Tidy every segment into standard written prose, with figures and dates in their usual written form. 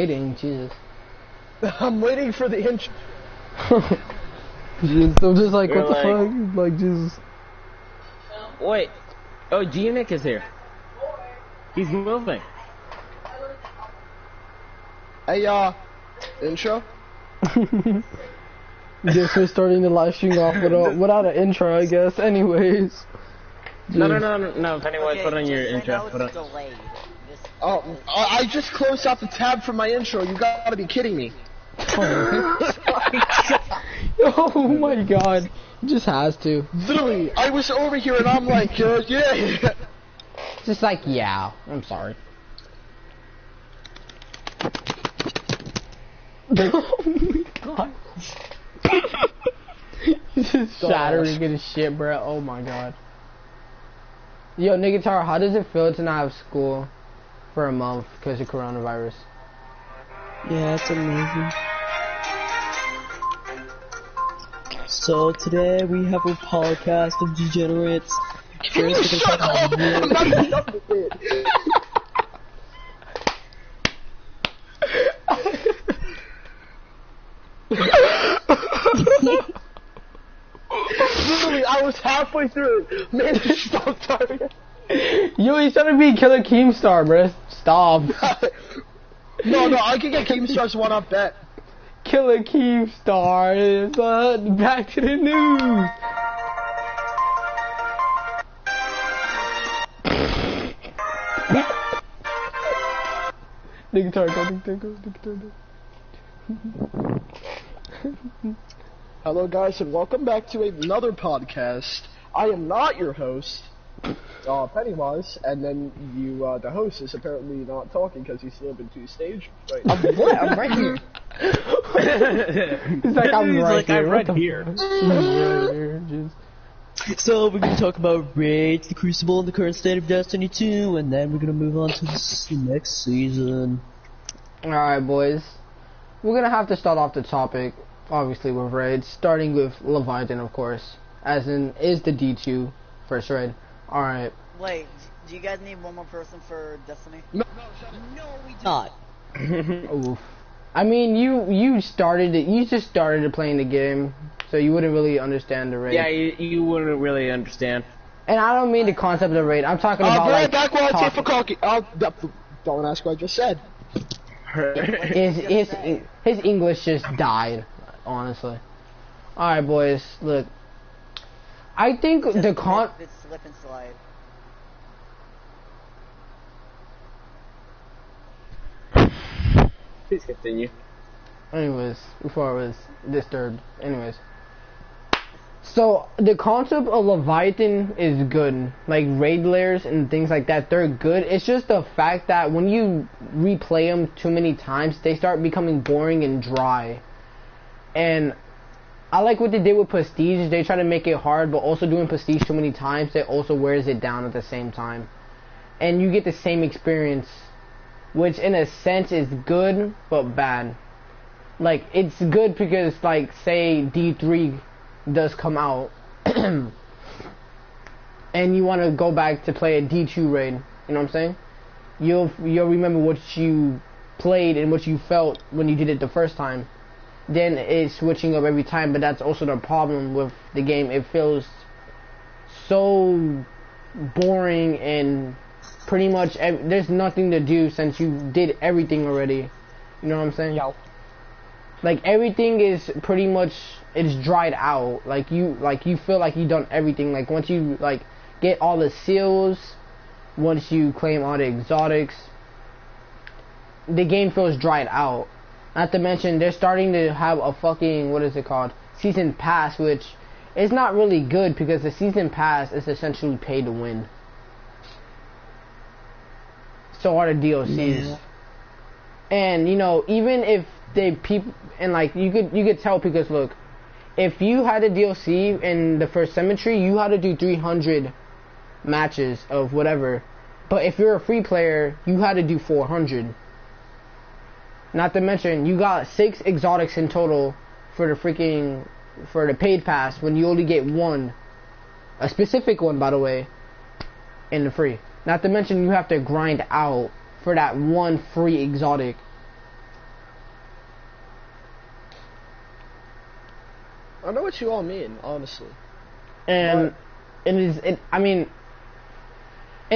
waiting. Jesus. I'm waiting for the intro. Jesus, I'm just like, You're what the like- fuck? Like, Jesus. Wait. Oh, G-Nick is here. He's moving. Hey, intro? Guess we're starting the live stream off without an intro, I guess. Anyways. No, Pennywise, put on your just intro. Right Put now on. it's delayed. Just- Oh, I just closed out the tab for my intro. You gotta be kidding me. Oh my god. Just has to. Literally, I was over here and I'm like, yeah. Just like, yeah. I'm sorry. Oh my god. Just shattering his shit, bro. Oh my god. Yo, Nigatar, how does it feel to not have school for a month because of coronavirus? Yeah, it's amazing. So today we have a podcast of degenerates. Can you shut up? I'm not done with it. Literally, I was halfway through. Man, stop talking. Yo, he's trying to be Killer Keemstar, bro. Stop. No, I can get Keemstar's one-up bet. Killer Keemstar is back to the news. Nigatar, go. Hello, guys, and welcome back to another podcast. I am not your host, Pennywise, and then the host is apparently not talking because he's still in two stage right now. What? I'm right here. He's like, I'm right here. So we're gonna talk about raids, the Crucible, and the current state of Destiny 2, and then we're gonna move on to the next season. Alright, boys. We're gonna have to start off the topic, obviously, with raids, starting with Leviathan, of course. As in, is the D2 first raid. Alright. Wait, do you guys need one more person for Destiny? No, we do not. Oof. I mean, you started it. You just started playing the game, so you wouldn't really understand the raid. Yeah, you wouldn't really understand. And I don't mean the concept of the raid. I'm talking about I'll be right like back while I take talking. for coffee. Don't ask what I just said. His English just died, honestly. Alright, boys, look. I think Just the It's slip and slide. Please continue. Anyways, before I was disturbed. Anyways. So, the concept of Leviathan is good. Like, raid layers and things like that, they're good. It's just the fact that when you replay them too many times, they start becoming boring and dry. And I like what they did with Prestige. They try to make it hard, but also doing Prestige too many times, it also wears it down at the same time. And you get the same experience, which in a sense is good, but bad. Like, it's good because, like, say D3 does come out, and you want to go back to play a D2 raid, you know what I'm saying? You'll remember what you played and what you felt when you did it the first time. Then it's switching up every time, but that's also the problem with the game. It feels so boring and pretty much there's nothing to do since you did everything already. You know what I'm saying? Yo. Like, everything is pretty much, it's dried out. Like you feel like you've done everything. Like, once you, like, get all the seals, once you claim all the exotics, the game feels dried out. Not to mention, they're starting to have a fucking, what is it called? Season pass, which is not really good because the season pass is essentially pay to win. So are the DLCs. Yeah. And, you know, even if and like you could tell because look, if you had a DLC in the first cemetery, you had to do 300 matches of whatever, but if you're a free player, you had to do 400. Not to mention, you got 6 exotics in total for the paid pass when you only get one, a specific one, by the way, in the free. Not to mention, you have to grind out for that one free exotic. I know what you all mean, honestly. And and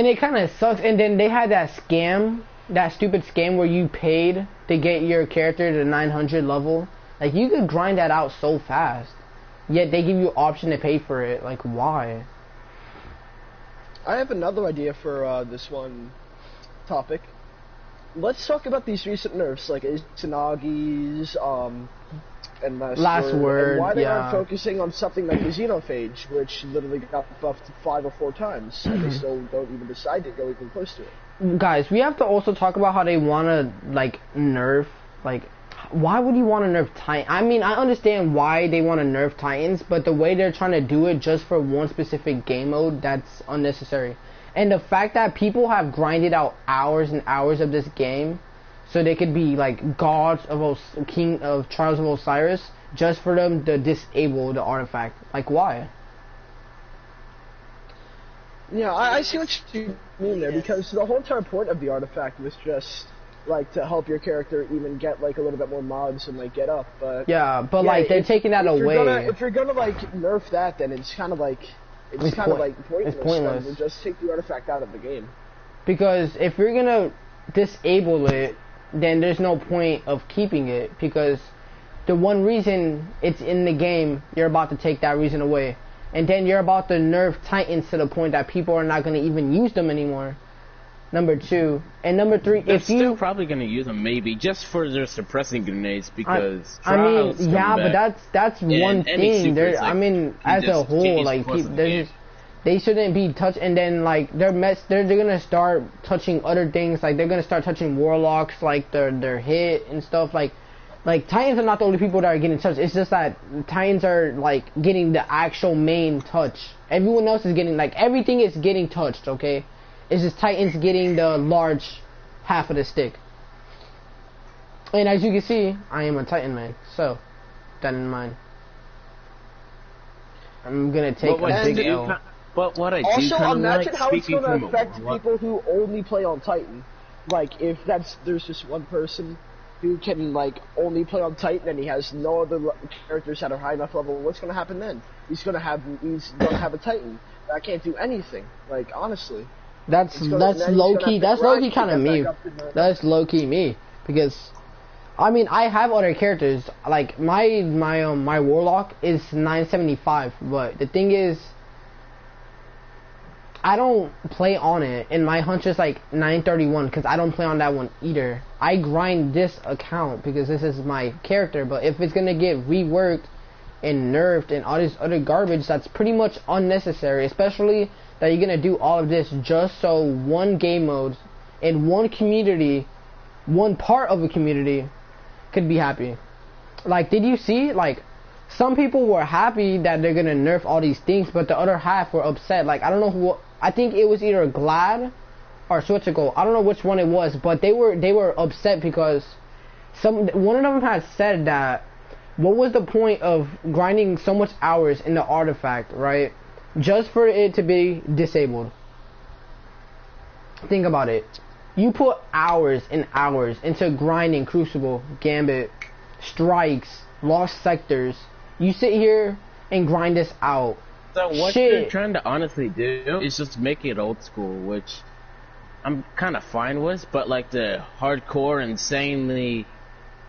it kind of sucks. And then they had that scam, that stupid scam where you paid to get your character to 900 level. Like, you could grind that out so fast, yet they give you option to pay for it. Like, why? I have another idea for this one topic. Let's talk about these recent nerfs, like Izanagi's, and Last Word, and why they yeah. aren't focusing on something like the Xenophage, which literally got buffed 5 or 4 times, and they still don't even decide to go even close to it. Guys, we have to also talk about how they want to, like, nerf, like, why would you want to nerf Titan? I mean, I understand why they want to nerf Titans, but the way they're trying to do it just for one specific game mode, that's unnecessary. And the fact that people have grinded out hours and hours of this game so they could be like gods of King of Trials of Osiris just for them to disable the artifact. Like, why? Yeah, I see what you mean there, because the whole entire point of the artifact was just like to help your character even get like a little bit more mods and like get up. But yeah, but like they're taking that away. If you're gonna like nerf that, then it's kind of like it's kind of like pointless. It's pointless. Then just take the artifact out of the game. Because if you're gonna disable it, then there's no point of keeping it, because the one reason it's in the game, you're about to take that reason away. And then you're about to nerf Titans to the point that people are not going to even use them anymore. Number 2. And number 3, They're if still probably going to use them, maybe, just for their suppressing grenades, because I mean, Trials yeah, coming but back. that's And one any thing. supers, They're, like, I mean, you as a just whole, change like, course of the they're game. just, they shouldn't be touched. And then, like, they're gonna start touching other things. Like, they're gonna start touching warlocks, like their hit and stuff. Like Titans are not the only people that are getting touched. It's just that Titans are like getting the actual main touch. Everyone else is getting, like, everything is getting touched. Okay, it's just Titans getting the large half of the stick. And as you can see, I am a Titan man. So, that in mind, I'm gonna take a big L. But what I do Also, kinda imagine like, how it's speaking going to from affect a- people who only play on Titan. Like, if there's just one person who can, like, only play on Titan and he has no other characters that are high enough level, what's going to happen then? He's going to have a Titan that can't do anything. Like, honestly. That's low key. That's low key kind of me. That's low key me, because I mean, I have other characters. Like my warlock is 975, but the thing is, I don't play on it, and my hunch is like 931 because I don't play on that one either. I grind this account because this is my character, but if it's gonna get reworked and nerfed and all this other garbage, that's pretty much unnecessary, especially that you're gonna do all of this just so one game mode and one community, one part of a community could be happy. Like, did you see, like, some people were happy that they're gonna nerf all these things, but the other half were upset. Like, I don't know who, I think it was either Glad or Switchical. I don't know which one it was, but they were upset because one of them had said that what was the point of grinding so much hours in the artifact, right? Just for it to be disabled. Think about it. You put hours and hours into grinding Crucible, Gambit, Strikes, Lost Sectors. You sit here and grind this out. So what Shit. they're trying to honestly do is just make it old school, which I'm kind of fine with, but like the hardcore,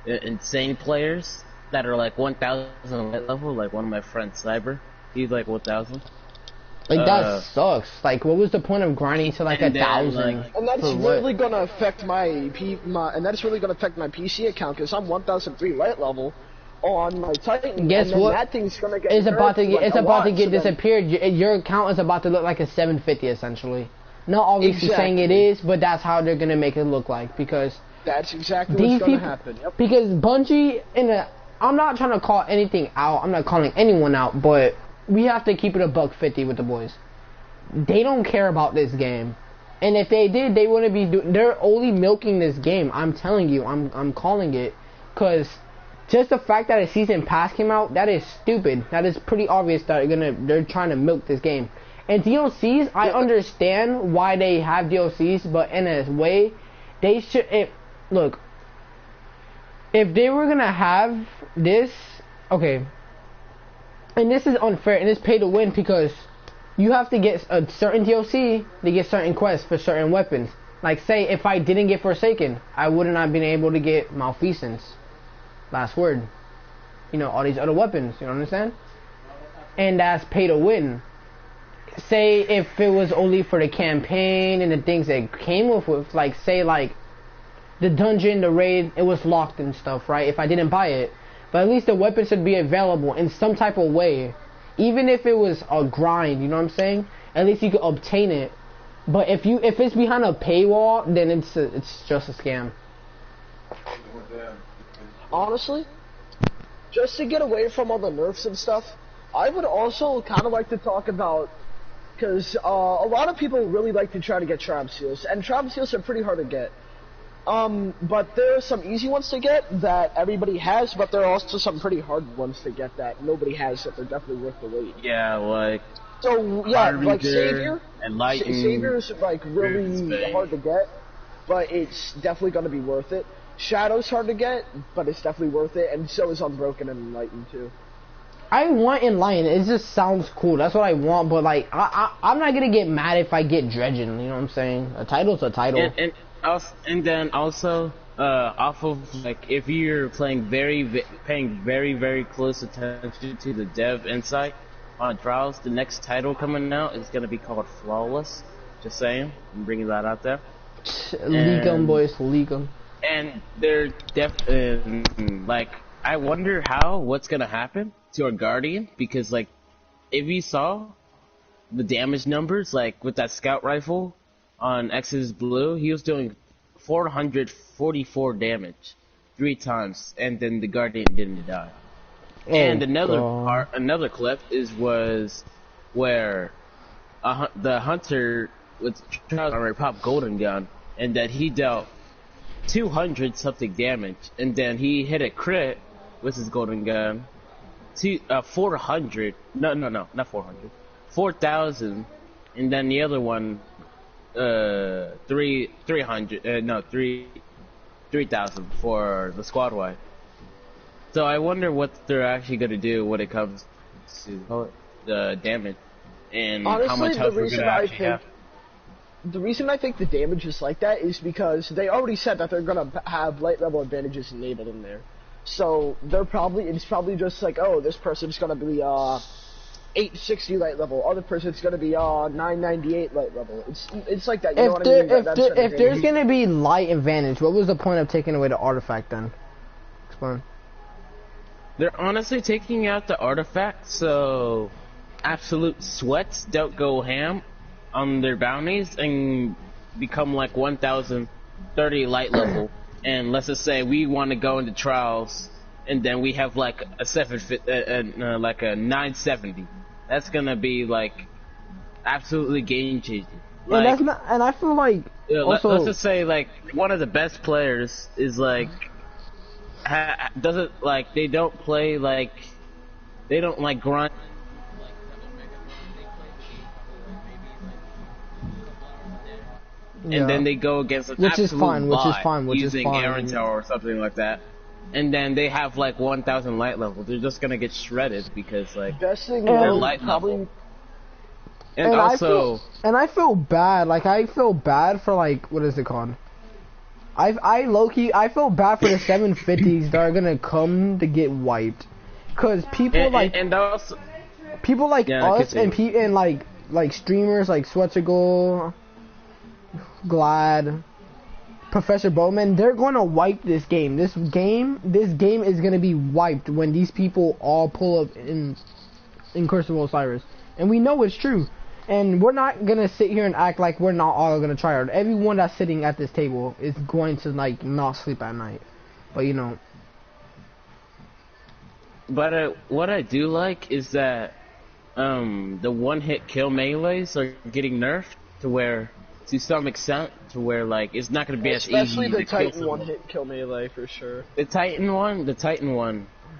insane players that are like 1,000 light level, like one of my friends, Cyber, he's like 1,000. Like, that sucks. Like, what was the point of grinding to like and then, 1,000? like- And that's for what? really gonna affect my PC account, because I'm 1,003 light level on my Titan. Guess and then what? That thing's gonna get It's about to nerfed, get like, it's a about lot, to get so then- disappeared. Your account is about to look like a 750 essentially. Not obviously saying it Exactly. is, but that's how they're gonna make it look like, because That's exactly these what's gonna people, happen. Yep. because Bungie, I'm not trying to call anything out. I'm not calling anyone out, but we have to keep it a $150 with the boys. They don't care about this game, and if they did, they wouldn't be. They're only milking this game. I'm telling you, I'm calling it, because just the fact that a season pass came out, that is stupid. That is pretty obvious that they're trying to milk this game. And DLCs, I understand why they have DLCs, but in a way, they should. Look, if they were gonna have this, okay, And this is unfair, and it's pay to win because you have to get a certain DLC to get certain quests for certain weapons. Like, say, if I didn't get Forsaken, I would not have been able to get Malfeasance, Last Word, you know, all these other weapons, you know what I'm saying? And that's pay to win. Say, if it was only for the campaign and the things that came with, like, say, like, the dungeon, the raid, it was locked and stuff, right? If I didn't buy it. But at least the weapon should be available in some type of way. Even if it was a grind, you know what I'm saying? At least you could obtain it. But if it's behind a paywall, then it's just a scam. Honestly, just to get away from all the nerfs and stuff, I would also kind of like to talk about, because a lot of people really like to try to get Triumph Seals, and Triumph Seals are pretty hard to get. But there are some easy ones to get that everybody has, but there are also some pretty hard ones to get that nobody has, that they're definitely worth the wait. Yeah, like... So, yeah, like Savior, and Lightning, Savior's like really hard to get, but it's definitely going to be worth it. Shadow's hard to get, but it's definitely worth it, and so is Unbroken and Enlightened too. I want Enlightened, it just sounds cool, that's what I want, but like, I'm not gonna get mad if I get Dredgen, you know what I'm saying? A title's a title. And then also, off of, like, if you're paying very, very close attention to the dev insight on Trials, the next title coming out is going to be called Flawless. Just saying. I'm bringing that out there. Leak 'em, boys. Leak 'em. And they're like, I wonder what's going to happen to our Guardian, because, like, if you saw the damage numbers, like, with that scout rifle on Exodus Blue, he was doing 444 damage 3 times, and then the Guardian didn't die. Oh, and another clip was where the hunter with Trials Armor popped Golden Gun, and that he dealt 200 something damage, and then he hit a crit with his Golden Gun, 400, not 400, 4,000, and then the other one 3,000 for the squad wipe. So I wonder what they're actually going to do when it comes to the damage and honestly, how much health we're going to actually have. The reason I think the damage is like that is because they already said that they're going to have light level advantages enabled in there. So it's probably just like, oh, this person's going to be 860 light level, other person's going to be 998 light level. It's like that, you know what I mean? If there's going to be light advantage, what was the point of taking away the artifact then? Explain. They're honestly taking out the artifact so absolute sweats don't go ham on their bounties and become like 1030 light level. And let's just say we want to go into Trials, and then we have like a 970. That's gonna be like absolutely game changing. Like, and that's not. And I feel like also, let's just say like one of the best players is like doesn't like they don't play like they don't like grind. And then they go against an using Aaron Tower or something like that. And then they have like 1,000 light level. They're just gonna get shredded because like they're light level. And also, I feel bad. Like I feel bad for like what is it called? I feel bad for the 750s that are gonna come to get wiped, cause people people like us and like streamers like Sweatergold, Glad, Professor Bowman, they're gonna wipe this game. This game is gonna be wiped when these people all pull up in Curse of Osiris, and we know it's true. And we're not gonna sit here and act like we're not all gonna try hard. Everyone that's sitting at this table is going to like not sleep at night, but you know. But what I do like is that the one-hit kill melees are getting nerfed to some extent, to where like it's not gonna be as easy. Especially the Titan one-hit kill melee for sure. The Titan one,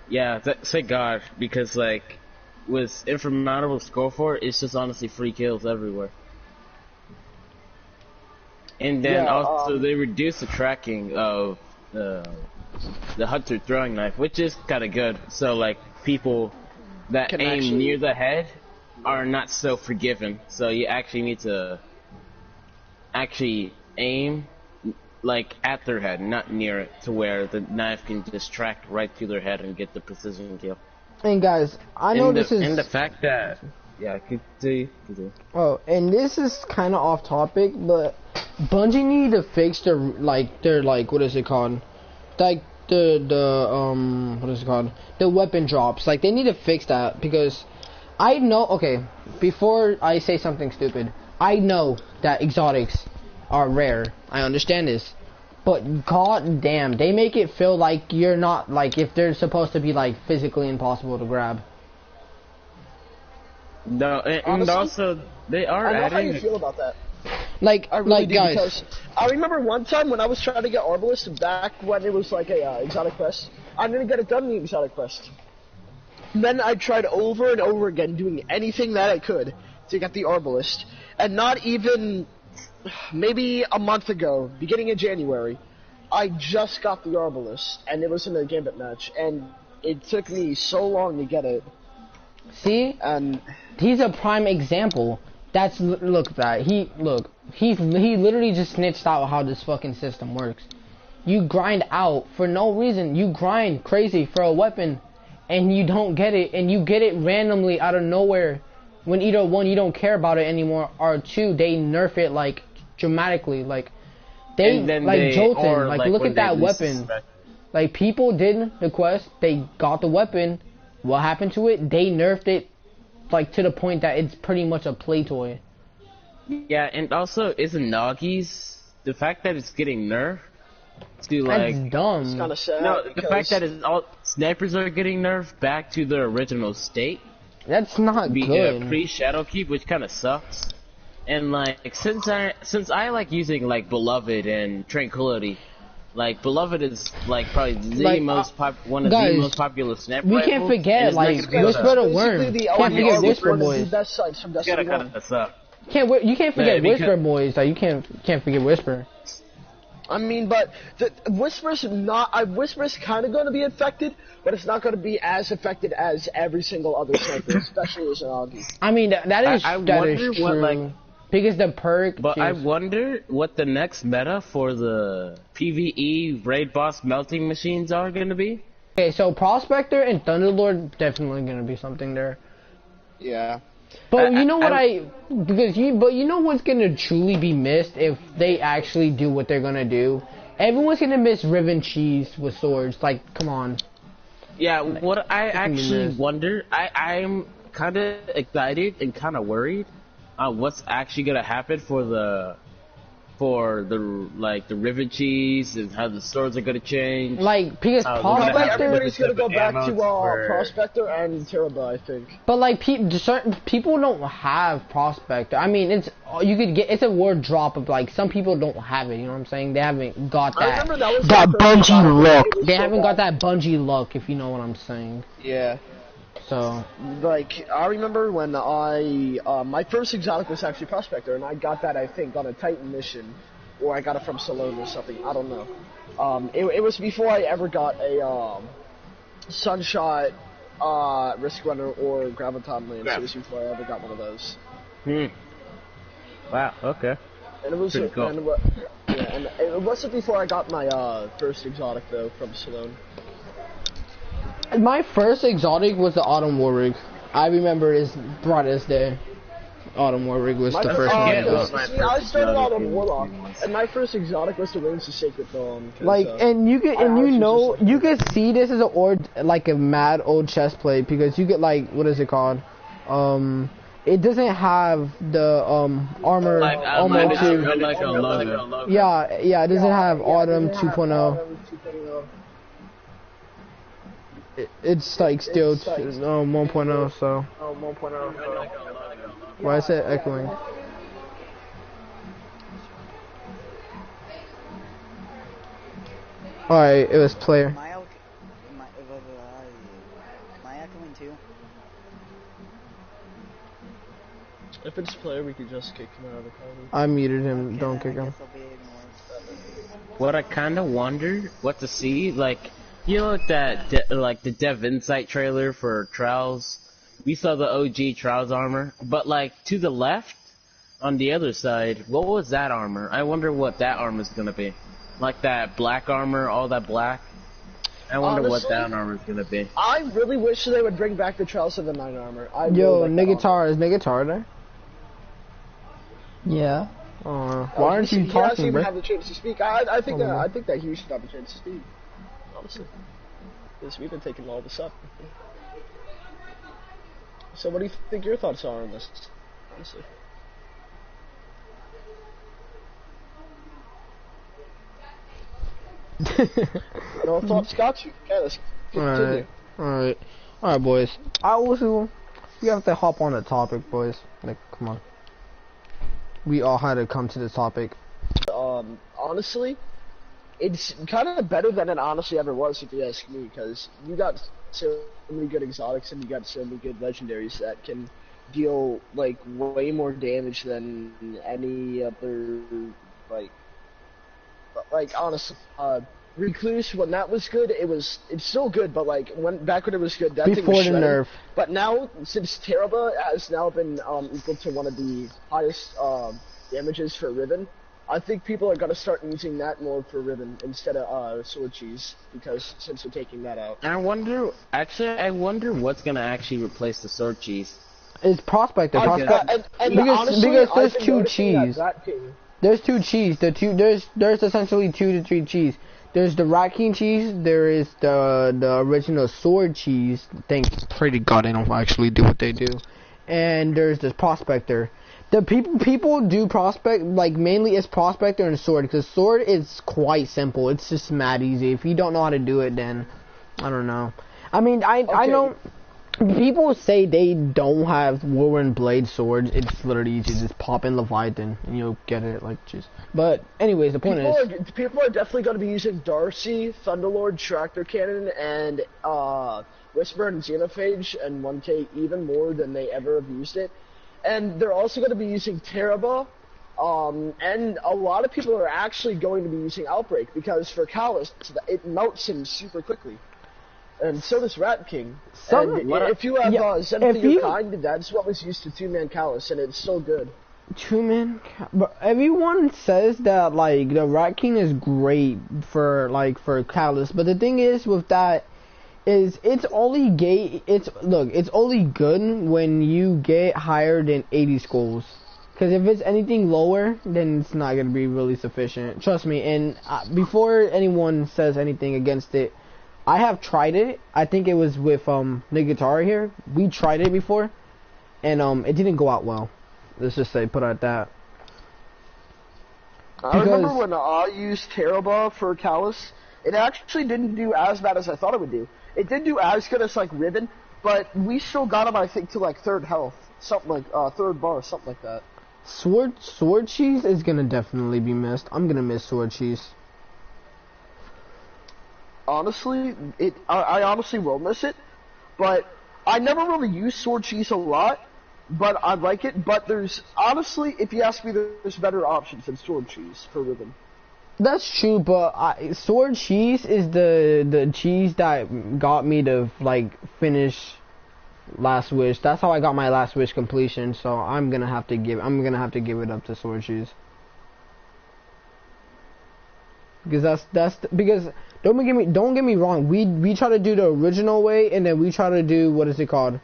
yeah. Thank God, because like with Insurmountable Score for it, it's just honestly free kills everywhere. And then also they reduce the tracking of the Hunter throwing knife, which is kind of good. So like people that Can aim actually- near the head are not so forgiving. So you actually need to actually aim like at their head, not near it, to where the knife can just track right through their head and get the precision kill. And guys, I know this is. And the fact that continue. Oh, and this is kind of off topic, but Bungie need to fix their what is it called? Like what is it called? The weapon drops. Like they need to fix that because I know. Okay, before I say something stupid, I know that exotics are rare. I understand this. But god damn, they make it feel like you're not, like, if they're supposed to be, like, physically impossible to grab. No, and Honestly, also, they are I know how you adding... feel about that. Like, I really like do, guys. because I remember one time when I was trying to get Arbalist back when it was like a exotic quest. I didn't get it done in the exotic quest. Then I tried over and over again doing anything that I could to get the Arbalist, and not even maybe a month ago, beginning of January, I just got the Arbalist, and it was in a Gambit match, and it took me so long to get it. See? And He's a prime example. That's, look at that. He literally just snitched out how this fucking system works. You grind out for no reason. You grind crazy for a weapon, and you don't get it, and you get it randomly out of nowhere. When either one, you don't care about it anymore, or two, they nerf it, like, dramatically. Like, they, like, Jolton, like, look at that weapon. Like, people did the quest, they got the weapon. What happened to it? They nerfed it, like, to the point that it's pretty much a play toy. Yeah, and also, isn't Nagi's, the fact that it's getting nerfed to, like... That's dumb. it's kind of sad. No, the because fact that it's all snipers are getting nerfed back to their original state. That's not Be good. pre-Shadow Keep, which kind of sucks. And like, since I like using like Beloved and Tranquility, like Beloved is like probably the Like, one of guys, the most popular sniper we rifles, can't and forget, it's not like, gonna Whisper cut the us. Worm. Basically, the Can't only forget Arbalist Whisper one of the Boys. best sites from It's gotta Destiny 1. cut us up. You can't forget Yeah, because- Whisper Boys. Like, you can't forget Whisper. I mean, but the Whisper's Whisper's kind of going to be affected, but it's not going to be as affected as every single other sniper, especially as an Augie. I mean, that is I that is wonder true. what, like- because the perk. But I is- wonder what the next meta for the PvE raid boss melting machines are gonna be. Okay, so Prospector and Thunderlord definitely gonna be something there. Yeah. But you know what but you know what's gonna truly be missed if they actually do what they're gonna do? Everyone's gonna miss Riven Cheese with swords. Like, come on. Yeah, what I actually missed. wonder, I'm kind of excited and kind of worried on what's actually gonna happen for the like the rivet cheese and how the swords are gonna change. Like, because Oh, Probably Prospector, everybody's going to go back Ammo to for- Prospector and Teraba, I think. but like certain people don't have Prospector. I mean, it's a word drop of like some people don't have it. You know what I'm saying? They haven't got I that. remember that was that the first Bungie time look. it was They so haven't got bad. that Bungie look, if you know what I'm saying. Yeah. So Like, I remember when my first exotic was actually Prospector, and I got that, I think, on a Titan mission, or I got it from Salone or something, I don't know. It was before I ever got a, Sunshot, Risk Runner, or Graviton Lance. It was before I ever got one of those. Wow. Okay. And it was, Pretty cool. and it wasn't before I got my, first exotic, though, from Salone. my first exotic was the Autumn Warwick. I remember his brightest day. Autumn Warwick was the first one I yeah, got. my See, first I started out on exotic Warlock, was- and my first exotic was the Wings of Sacred Dawn. 'cause, Like, and you get, and I you was know, just like- you can see this is like a mad old chest plate because you get like, what is it called? It doesn't have the armor Like, armor outline, 2. like a logo. Yeah, it doesn't have Autumn 2.0. It's like still 1.0. So why is it echoing? Alright, it was player. My echoing too. If it's player, we could just kick him out of the party. I muted him. Okay, Don't then kick I him. guess I'll be ignored. What I kind of wonder what to see, like, you know, like that, like the Dev Insight trailer for Trials, we saw the OG Trials armor, but like to the left, on the other side, what was that armor? I wonder what that armor is gonna be. Like that black armor, all that black. I wonder what that armor is gonna be. I really wish they would bring back the Trials of the 9 armor. Yo, Negatar, is Negatar there? Yeah. Why aren't you He talking, hasn't even bro? had the chance to speak. I think that he should have the chance to speak. Honestly, because we've been taking all this up. So, what do you think your thoughts are on this? Honestly. No thoughts, got you. Okay, let's continue. Alright, boys. We have to hop on the topic, boys. Like, come on. We all had to come to the topic. Honestly, it's kind of better than it honestly ever was, if you ask me, because you got so many good exotics and you got so many good legendaries that can deal like way more damage than any other like honestly. Recluse, when that was good, it's still good, but like back when it was good, that thing Before was the shredded. nerf. But now, since Teraba has now been equal to one of the highest damages for Riven, I think people are gonna start using that more for Riven instead of Sword Cheese, because since they're taking that out. I wonder what's gonna actually replace the sword cheese. It's Prospector. And Because honestly, there's I've been two noticing that cheese. Rat King. There's two cheese. There's essentially 2 to 3 cheese. There's the Rat King cheese. There is the original sword cheese. Thank pretty God they don't actually do what they do. And there's this Prospector. The people do Prospect, like mainly it's Prospector and Sword, because Sword is quite simple. It's just mad easy. If you don't know how to do it, then I don't know. I mean, I know people say they don't have Whirlwind Blade swords. It's literally easy. Just pop in Leviathan and you'll get it like just. But anyways, the point is, people are definitely going to be using Darcy, Thunderlord, Tractor Cannon, and Whisper and Xenophage and 1K even more than they ever have used it. And they're also going to be using Teraba, and a lot of people are actually going to be using Outbreak, because for Callus, it melts him super quickly. And so does Rat King. If you have Zen for your kind, that's what was used to 2-man Callus, and it's so good. 2-man, but everyone says that like the Rat King is great for Callus, but the thing is with that is it's only good when you get higher than 80 skulls. Because if it's anything lower, then it's not gonna be really sufficient. Trust me. And before anyone says anything against it, I have tried it. I think it was with Nigatara here. We tried it before, and it didn't go out well. Let's just say, put it at that. I remember when I used Teraba for Callus, it actually didn't do as bad as I thought it would do. It did do as good as like Riven, but we still got him, I think, to like 3rd health, something like 3rd bar, something like that. Sword cheese is gonna definitely be missed. I'm gonna miss sword cheese. Honestly, I honestly will miss it, but I never really use sword cheese a lot, but I like it. But there's honestly, if you ask me, there's better options than sword cheese for Riven. That's true, but sword cheese is the cheese that got me to like finish Last Wish. That's how I got my Last Wish completion. So I'm gonna have to give it up to sword cheese. Because because don't get me wrong. We try to do the original way, and then we try to do what is it called,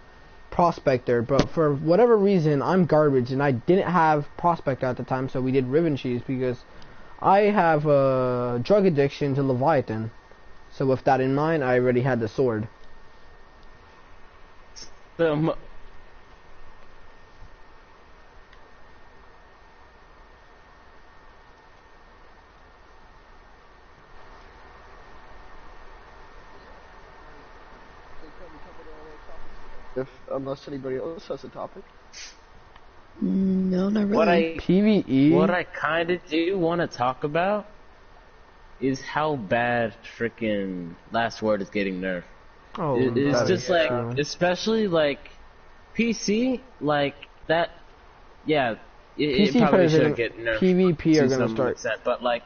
Prospector. But for whatever reason, I'm garbage, and I didn't have Prospector at the time, so we did Riven cheese because I have a drug addiction to Leviathan. So with that in mind, I already had the sword. Unless anybody else has a topic. No, not really. PvE. What I kind of do want to talk about is how bad freaking Last Word is getting nerfed. Oh, it's just like, especially like PC, like that. Yeah, it probably should get nerfed. PvP are gonna start. Extent, but like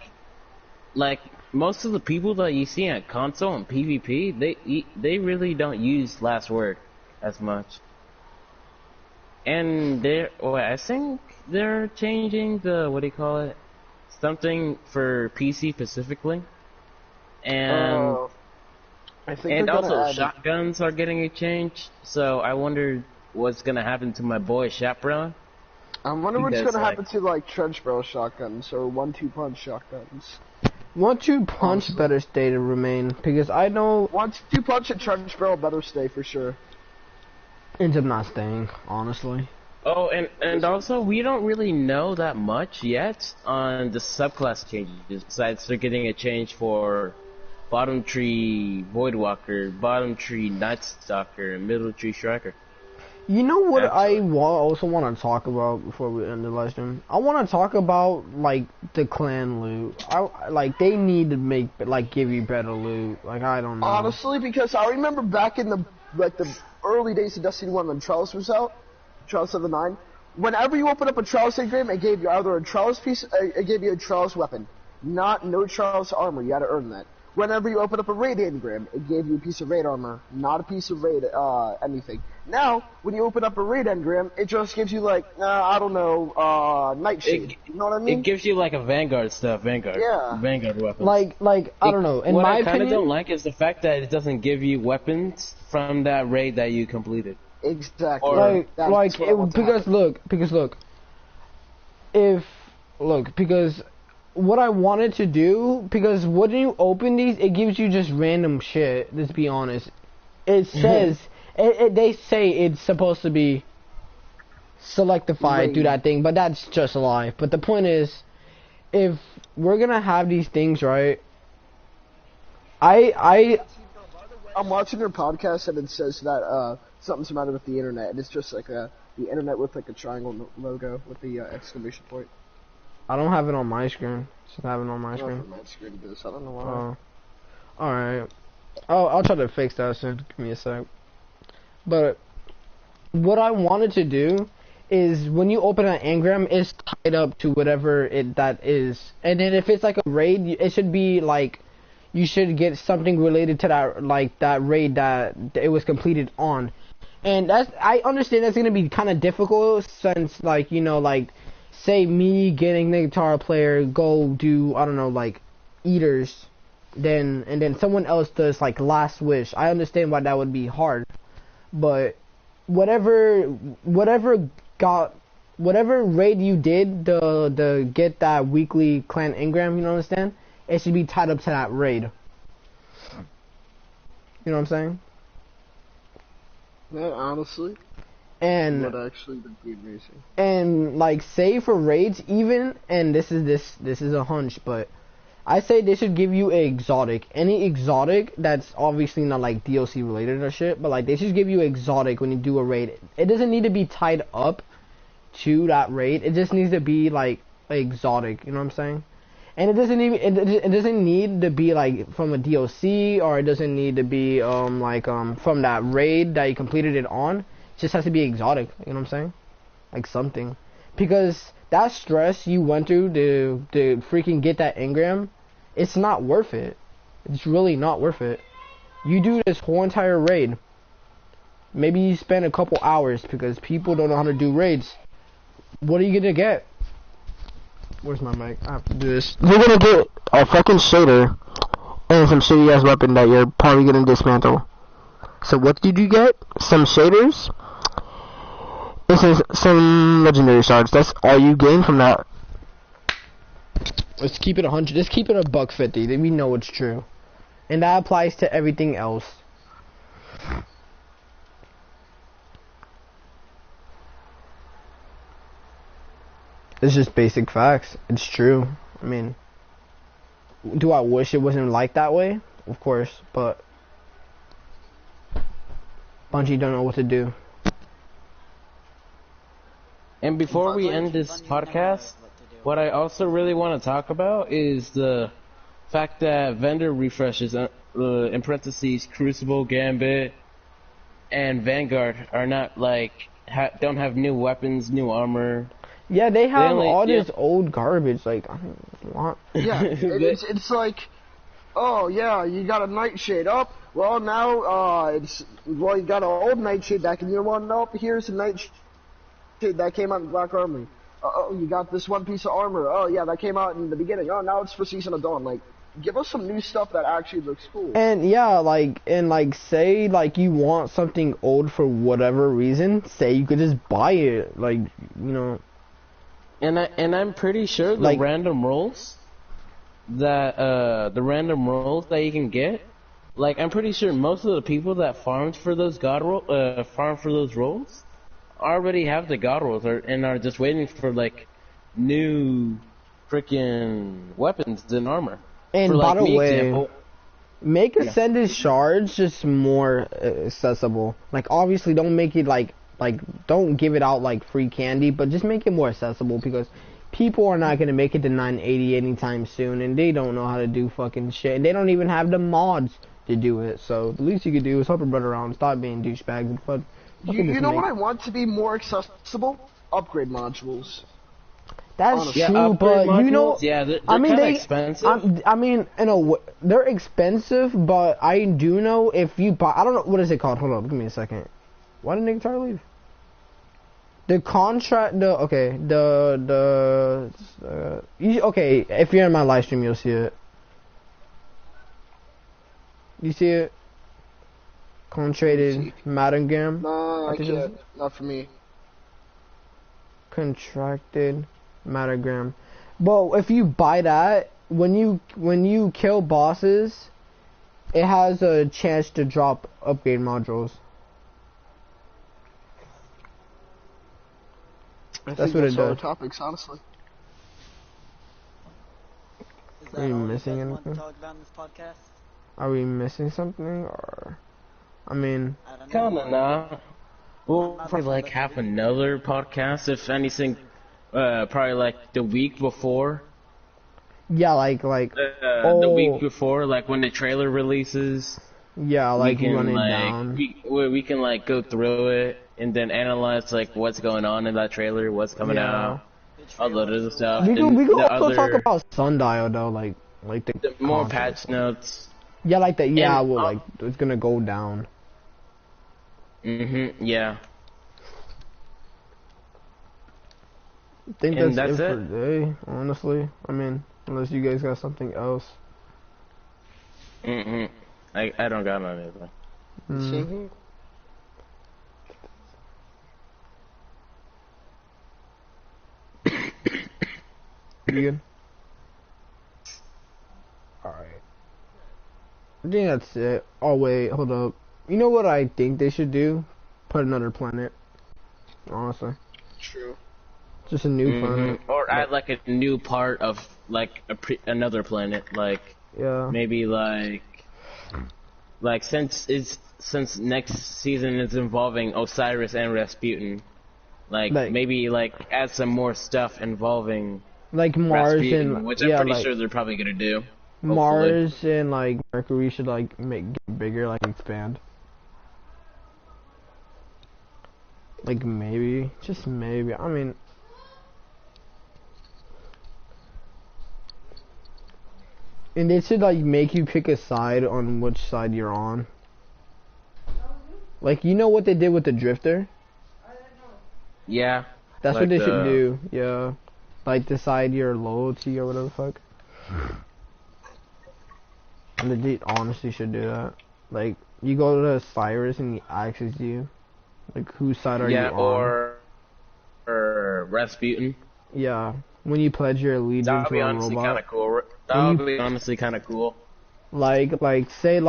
most of the people that you see at console and PvP, they really don't use Last Word as much. And I think they're changing the, what do you call it? Something for PC specifically. And I think they're also gonna add. shotguns are getting a change. So I wonder what's gonna happen to my boy Chaperone. I wonder what's Because, gonna happen to like trench barrel shotguns or 1-2 punch shotguns. 1-2 punch better stay to remain because I know 1-2 punch and trench barrel better stay for sure. ends up not staying, honestly. Oh, and also we don't really know that much yet on the subclass changes. Besides, they're getting a change for bottom tree Voidwalker, bottom tree Night Stalker, and middle tree Striker. You know what I also want to talk about before we end the live stream? I want to talk about like the clan loot. Like they need to make give you better loot. Like I don't know. Honestly, because I remember back in the early days of Destiny 1 when Trellis was out, Trellis of the 9. Whenever you open up a Trellis engram, it gave you either a Trellis piece, it gave you a Trellis weapon, no Trellis armor. You had to earn that. Whenever you open up a raid engram, it gave you a piece of raid armor, not a piece of raid anything. Now, when you open up a raid engram, it just gives you Nightshade. You know what I mean? It gives you like a Vanguard Vanguard weapon. Like I don't know. In what my I kind of opinion, don't like is the fact that it doesn't give you weapons from that raid that you completed. Exactly. because what I wanted to do, because when you open these, it gives you just random shit. Let's be honest. It says they say it's supposed to be selectified through that thing, but that's just a lie. But the point is, if we're gonna have these things, right? I'm watching your podcast and it says that something's the matter with the internet, and it's just like the internet with like a triangle logo with the exclamation point. I don't have it on my screen. Just have it on my screen. My screen does. I don't know why. Oh, all right. I'll try to fix that soon. Give me a sec. But what I wanted to do is when you open an engram, it's tied up to whatever that is, and then if it's like a raid, it should be like you should get something related to that raid that it was completed on. And I understand that's gonna be kind of difficult since say me getting the guitar player go do I don't know eaters, and then someone else does last wish. I understand why that would be hard, but whatever raid you did the get that weekly clan engram, you know what I'm saying? It should be tied up to that raid. You know what I'm saying? Yeah, honestly. And would actually be amazing. And say for raids even, and this is a hunch, but I say they should give you any exotic that's obviously not DLC related or shit, but they should give you exotic when you do a raid. It doesn't need to be tied up to that raid. It just needs to be exotic, you know what I'm saying? And it doesn't need to be from a DLC, or it doesn't need to be from that raid that you completed it on. It just has to be exotic, you know what I'm saying? Something. Because that stress you went through to freaking get that engram, it's not worth it. It's really not worth it. You do this whole entire raid. Maybe you spend a couple hours because people don't know how to do raids. What are you gonna get? Where's my mic? I have to do this. You're gonna get a fucking shader and some shitty ass weapon that you're probably gonna dismantle. So what did you get? Some shaders? This is some legendary shards. That's all you gain from that. Let's keep it 100. Let's keep it a $150. Then we know it's true, and that applies to everything else. It's just basic facts. It's true. I mean, do I wish it wasn't like that way? Of course, but Bungie don't know what to do. And before we end this podcast, what I also really want to talk about is the fact that vendor refreshes, in parentheses, Crucible, Gambit, and Vanguard are not don't have new weapons, new armor. Yeah, they have all this old garbage. I don't want. Yeah, it's oh yeah, you got a nightshade up. Well now, you got an old nightshade back, and you want to know? Here's a nightshade that came out in Black Armory. Oh, you got this one piece of armor. Oh yeah, that came out in the beginning. Oh, now it's for Season of Dawn. Like, give us some new stuff that actually looks cool. And yeah, say like you want something old for whatever reason, say you could just buy it, like, you know. And I'm pretty sure the Like- random rolls that you can get, like, I'm pretty sure most of the people that farmed for those rolls already have the god rolls and are just waiting for like new freaking weapons and armor. And For, by like, the me way, example, make Ascended Shards just more accessible. Like, obviously, don't make it like don't give it out like free candy, but just make it more accessible, because people are not gonna make it to 980 anytime soon, and they don't know how to do fucking shit, and they don't even have the mods to do it. So the least you could do is help your brother out and stop being douchebags. But You know what I want to be more accessible? Upgrade modules. That's Honestly. true, upgrade but you modules, know, yeah, they're I mean, kinda expensive. I mean, they're expensive, but I do know if you buy, I don't know, what is it called? Hold on, give me a second. Why did Nick try to leave? Okay, if you're in my live stream, you'll see it. You see it? Contracted Madagam. No, I I think can't. Not for me. Contracted Matagram. But if you buy that, when you kill bosses, it has a chance to drop upgrade modules. That's what it all the does. topics, honestly. Is Are you all missing guys want to anything? talk about in this podcast? Are we missing something, or? I mean, I don't know. Kinda not. We'll probably like have another podcast, if anything, probably like the week before. yeah, like The week before, like when the trailer releases. yeah, like we can run it like down. we can like go through it and then analyze like what's going on in that trailer, what's coming Yeah. out, all the other stuff. We and can the also talk other- about Sundial though, like the more concept. patch notes. Yeah, like that. Yeah, And, well, like it's gonna go down. Yeah. I think And that's that's it for today. Honestly, I mean, unless you guys got something else. I don't got anything. Mm. You good? Alright. I think that's it. Oh wait, hold up. You know what I think they should do? Put another planet. Honestly. True. Just a new planet. Or add like a new part of like another planet, like Yeah. maybe like since next season is involving Osiris and Rasputin, like maybe like add some more stuff involving Like Mars Rasputin, and which I'm yeah, pretty like sure they're probably gonna do. Mars and like Mercury should like get bigger, like expand. Like maybe, just maybe. I mean, and they should like make you pick a side on which side you're on. Like, you know what they did with the Drifter? Yeah. That's Like what they should do. Yeah, like decide your loyalty or whatever the fuck. And they honestly should do that. Like, you go to Cyrus and he asks you, like, whose side are you on? or Rasputin. Yeah, when you pledge your allegiance That would to be a honestly kind robot. of cool. That would be honestly kind of cool. Like say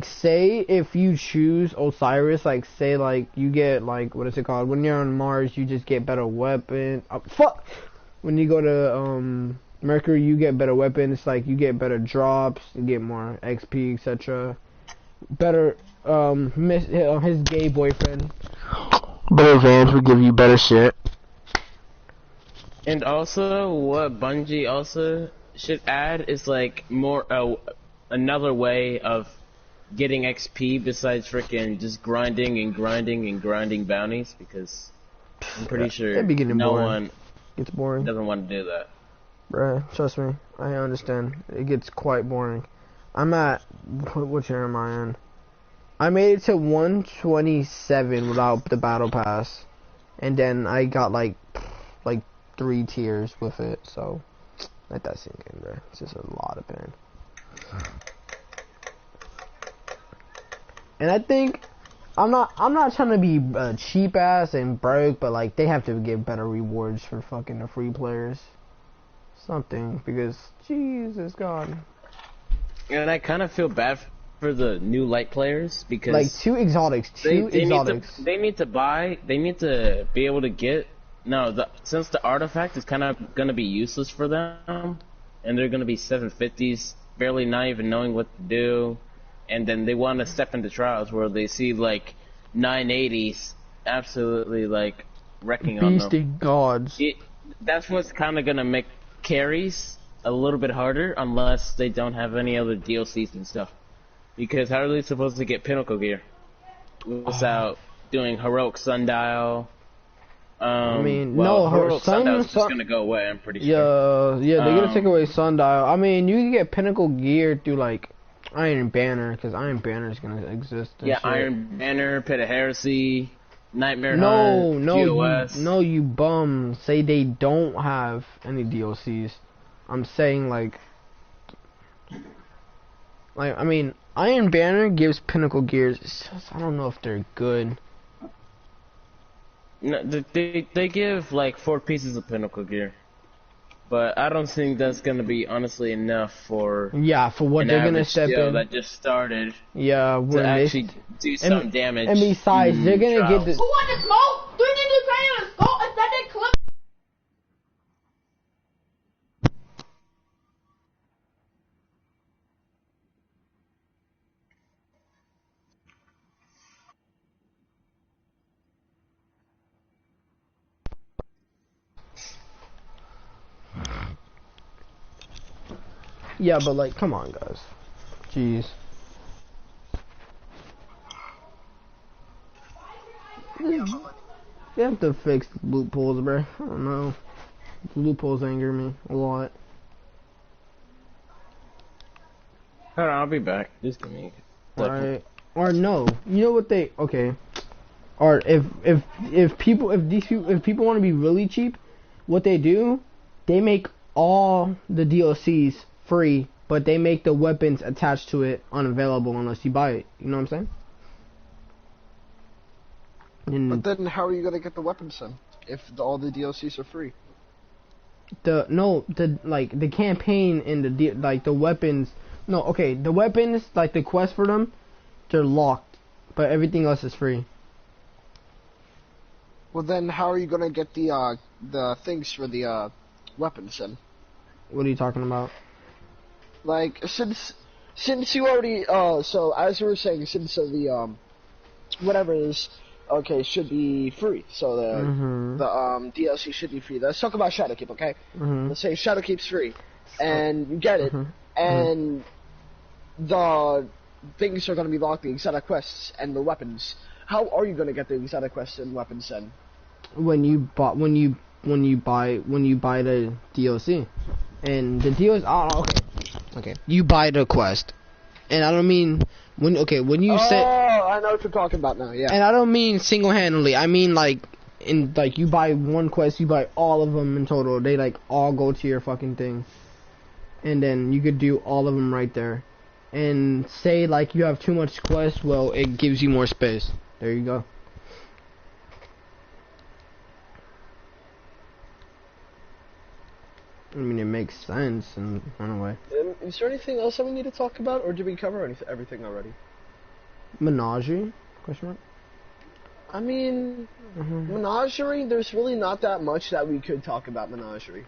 say if you choose Osiris, like say like you get like, what is it called? When you're on Mars, you just get better weapon. Fuck. When you go to Mercury, you get better weapons. Like you get better drops, you get more XP, etc. Better his gay boyfriend. Better vans would give you better shit. And also, what Bungie also should add is like more another way of getting XP besides freaking just grinding and grinding and grinding bounties, because I'm pretty sure it'd be getting no boring. one It's boring. doesn't want to do that. Bruh, trust me, I understand. It gets quite boring. I'm at, what year am I in? I made it to 127 without the battle pass, and then I got like 3 tiers with it. So let that sink in, bro. It's just a lot of pain. And I think I'm not trying to be cheap ass and broke, but like they have to give better rewards for fucking the free players. Something, because Jesus God. And I kind of feel bad for the new light players because Like 2 exotics, they need to be able to get since the artifact is kind of gonna be useless for them, and they're gonna be 750s, barely not even knowing what to do, and then they want to step into trials where they see like 980s absolutely like wrecking on them. Beasting gods. That's what's kind of gonna make carries a little bit harder unless they don't have any other DLCs and stuff. Because how are they supposed to get pinnacle gear without doing heroic sundial? I mean, heroic sundial is just gonna go away. I'm pretty sure. Yeah, they're gonna take away sundial. I mean, you can get pinnacle gear through like Iron Banner, because Iron Banner is gonna exist. Yeah, shit. Iron Banner, Pit of Heresy, Nightmare Hunt, GOS. You bum. Say they don't have any DLCs. I'm saying like I mean, Iron Banner gives pinnacle gears. It's just, I don't know if they're good. No, they give like 4 pieces of pinnacle gear, but I don't think that's gonna be honestly enough for for what they're gonna step in. That just started. Yeah, to actually do some damage. And besides, they're gonna get the. Who want to smoke? 3 ninjas trying to smoke a second clip. Yeah, but like, come on, guys. Jeez. You have to fix the loopholes, bro. I don't know. The loopholes anger me a lot. Hold on, I'll be back. Just give me a second. Right. Or no. You know what they okay. Or if people want to be really cheap, what they do, they make all the DLCs free, but they make the weapons attached to it unavailable unless you buy it. You know what I'm saying? But then how are you gonna get the weapons then? If all the DLCs are free? The campaign and the weapons. No, okay, the weapons, like the quest for them, they're locked, but everything else is free. Well then, how are you gonna get the things for the weapons then? What are you talking about? Like since you already so as you were saying, since the whatever it is should be free. So the DLC should be free. Let's talk about Shadowkeep, okay? Let's say Shadowkeep's free, and you get it, and the things are gonna be locked, the exotic quests and the weapons. How are you gonna get the exotic quests and weapons then? When you buy the DLC, and the DLC. Okay. You buy the quest, and I don't mean when you say. Oh, I know what you're talking about now. Yeah. And I don't mean single-handedly. I mean like you buy one quest, you buy all of them in total. They like all go to your fucking thing, and then you could do all of them right there. And say like you have too much quest, well, it gives you more space. There you go. I mean, it makes sense in a way. Is there anything else that we need to talk about, or did we cover everything already? Menagerie? Question mark? I mean, Menagerie, there's really not that much that we could talk about Menagerie.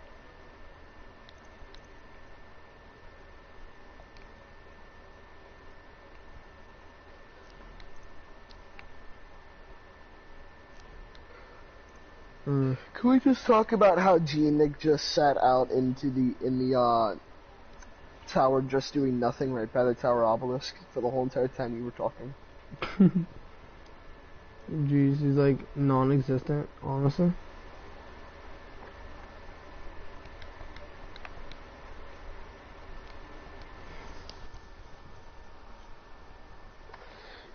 Can we just talk about how G-Nick just sat out in the tower just doing nothing right by the tower obelisk for the whole entire time you were talking? Jeez, he's like non-existent, honestly.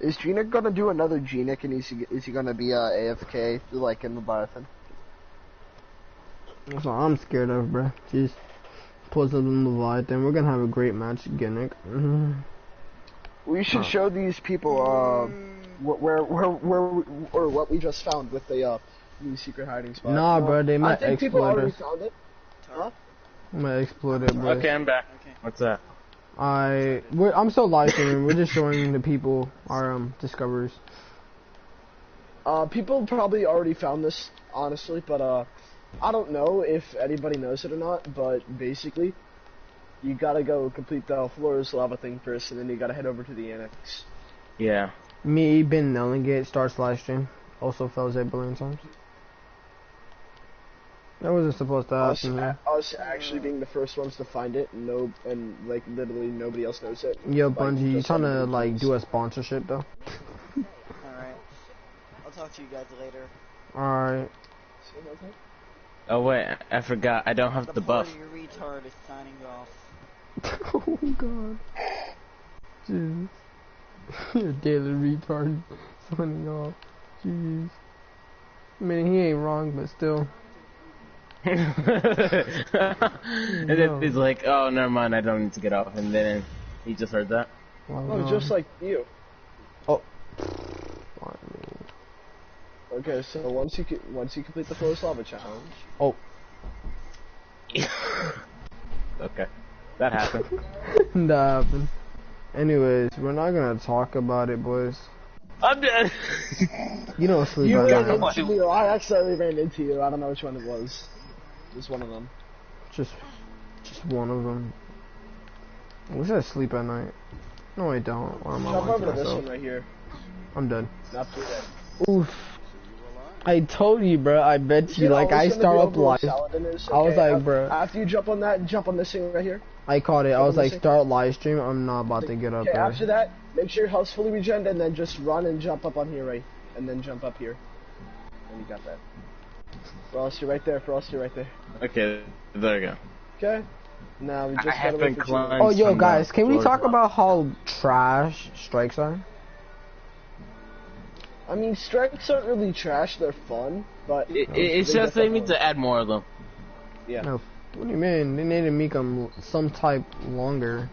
Is Gina gonna do another Genic, and is he gonna be AFK like in Leviathan? That's what I'm scared of, bro. Jeez. Pulls up in Leviathan. We're gonna have a great match, Gimmick. We should show these people where or what we just found with the new secret hiding spot. Nah, bro, they might I think people exploit already us. found it. Huh? Might exploit it, bro. Okay, I'm back. Okay. What's that? I'm still live streaming. We're just showing the people our discoveries. People probably already found this, honestly, but I don't know if anybody knows it or not. But basically, you gotta go complete the Flores lava thing first, and then you gotta head over to the annex. Yeah. Me, Ben Nellingate starts live stream. Also fails 8 billion times. That wasn't supposed to happen. Yeah. Us actually being the first ones to find it, and like literally nobody else knows it. Yo, Like, Bungie, you just trying to everybody like knows. do a sponsorship though? Alright. I'll talk to you guys later. Alright. Oh wait, I forgot. I don't have the buff. Party retard is signing off. Oh god. Jeez. Your daily retard signing off. Jeez. I mean, he ain't wrong, but still. And then he's like, oh, never mind, I don't need to get off. And then he just heard that. Oh, just like you. Oh. Okay, so once you complete the Flores lava challenge. Oh. Okay. That happened. That happened. Anyways, we're not gonna talk about it, boys. I'm dead. You don't sleep You at ran night. into me. I accidentally ran into you. I don't know which one it was. Just one of them. Just one of them. I wish I sleep at night. No, I don't. Or am I Jump lying over to to this myself? one right here. I'm dead. Not too bad. Oof. I told you, bro. I bet you. Like, I start up live. I was like, bro. After you jump on that, jump on this thing right here. I caught it. I was like, Missing? start live stream. I'm not about to get up Okay, there. after that, make sure your health's fully regened, and then just run and jump up on here, right? And then jump up here. And you got that. Frost, you're right there. Frost, you're right there. Okay, there we go. Okay. Now we just I gotta haven't wait for climbed. Oh, yo, from guys, the can we floor talk drop. about how trash strikes are? I mean, strikes aren't really trash. They're fun, but It's just they need to add more of them. yeah. No. What do you mean? They need to make them some type longer.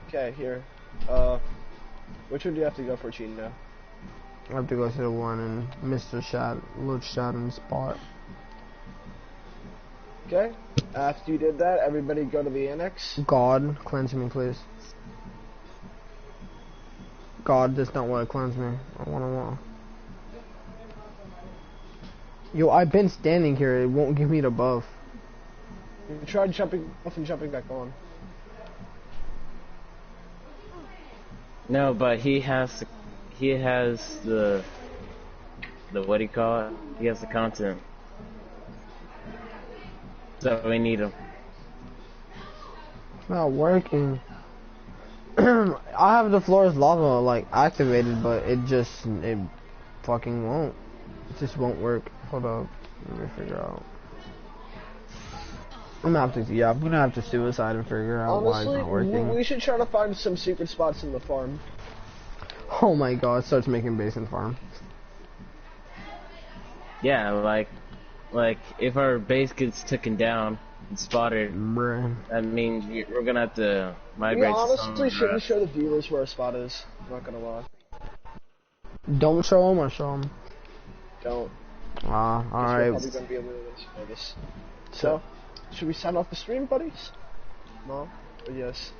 Okay, here. Which one do you have to go for, Chino? I have to go to the one in Mr. Little Shadden spot. Okay. After you did that, everybody go to the annex. God, cleanse me, please. God does not want to cleanse me. I want. Yo, I've been standing here. It won't give me the buff. You tried jumping off and jumping back on. No, but he has the what do you call it? He has the content. So we need him. It's not working. I have the Flores lava like activated, but it fucking won't. It just won't work. Hold up, let me figure out. I'm gonna have to suicide and figure out why it's Honestly, not working. we should try to find some secret spots in the farm. Oh my god, it starts making base and farm. Yeah, like if our base gets taken down and spotted, Bruh. that means we're gonna have to We migrate to honestly some shouldn't show the viewers where our spot is. I'm not gonna lie. Don't show them or show them. Don't. Ah, We're alright. probably gonna be able to know this. So, should we sign off the stream, buddies? No? Or yes?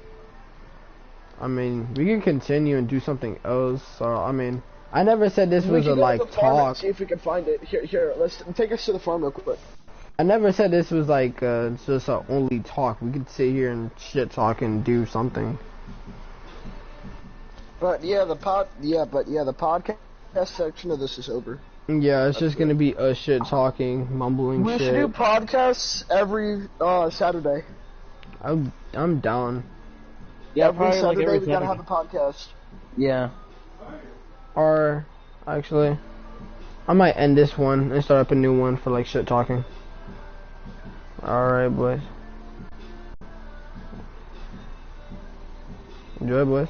I mean, we can continue and do something else. So, I mean, I never said this We was can a go to like the farm and talk. see if we can find it. Here, let's take us to the farm real quick. I never said this was like just a only talk. We could sit here and shit talk and do something. But yeah, the podcast section of this is over. Yeah, it's just gonna be us shit talking, mumbling We shit. should do podcasts every Saturday. I'm down. Yeah, Every probably like Saturday every we gotta Saturday. have a podcast. Yeah. Or actually, I might end this one and start up a new one for like shit talking. Alright, boys. Enjoy, boys.